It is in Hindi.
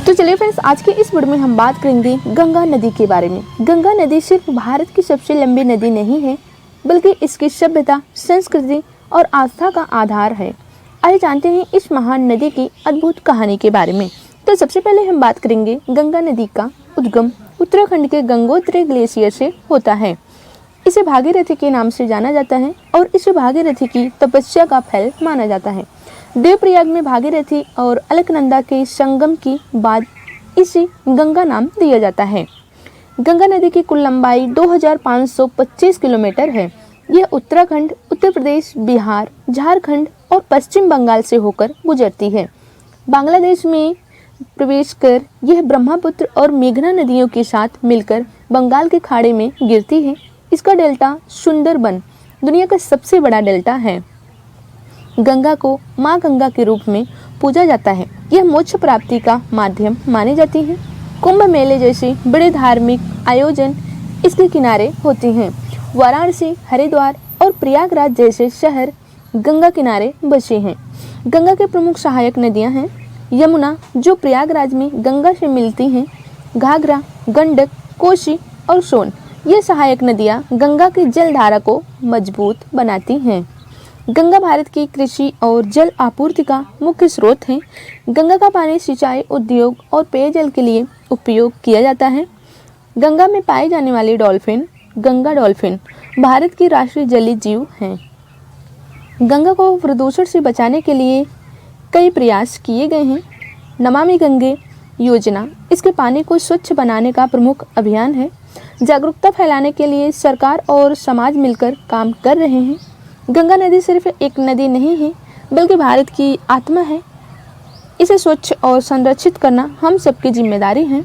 तो चलिए फ्रेंड्स, आज के इस वीडियो में हम बात करेंगे गंगा नदी के बारे में। गंगा नदी सिर्फ भारत की सबसे लंबी नदी नहीं है, बल्कि इसकी सभ्यता, संस्कृति और आस्था का आधार है। आइए जानते हैं इस महान नदी की अद्भुत कहानी के बारे में। तो सबसे पहले हम बात करेंगे गंगा नदी का उद्गम उत्तराखंड के गंगोत्री ग्लेशियर से होता है। इसे भागीरथी के नाम से जाना जाता है और इसे भागीरथी की तपस्या का फल माना जाता है। देवप्रयाग में भागीरथी और अलकनंदा के संगम की बाद इसे गंगा नाम दिया जाता है। गंगा नदी की कुल लंबाई 2525 किलोमीटर है। यह उत्तराखंड, उत्तर प्रदेश, बिहार, झारखंड और पश्चिम बंगाल से होकर गुजरती है। बांग्लादेश में प्रवेश कर यह ब्रह्मपुत्र और मेघना नदियों के साथ मिलकर बंगाल के खाड़ी में गिरती है। इसका डेल्टा सुंदरबन दुनिया का सबसे बड़ा डेल्टा है। गंगा को माँ गंगा के रूप में पूजा जाता है। यह मोक्ष प्राप्ति का माध्यम मानी जाती है। कुंभ मेले जैसे बड़े धार्मिक आयोजन इसके किनारे होते हैं। वाराणसी, हरिद्वार और प्रयागराज जैसे शहर गंगा किनारे बसे हैं। गंगा के प्रमुख सहायक नदियां हैं यमुना, जो प्रयागराज में गंगा से मिलती हैं, घाघरा, गंडक, कोसी और सोन। ये सहायक नदियां गंगा की जलधारा को मजबूत बनाती हैं। गंगा भारत की कृषि और जल आपूर्ति का मुख्य स्रोत है। गंगा का पानी सिंचाई, उद्योग और पेयजल के लिए उपयोग किया जाता है। गंगा में पाए जाने वाले डॉल्फिन गंगा डॉल्फिन भारत की राष्ट्रीय जलीय जीव हैं। गंगा को प्रदूषण से बचाने के लिए कई प्रयास किए गए हैं। नमामि गंगे योजना इसके पानी को स्वच्छ बनाने का प्रमुख अभियान है। जागरूकता फैलाने के लिए सरकार और समाज मिलकर काम कर रहे हैं। गंगा नदी सिर्फ एक नदी नहीं है, बल्कि भारत की आत्मा है। इसे स्वच्छ और संरक्षित करना हम सबकी जिम्मेदारी है।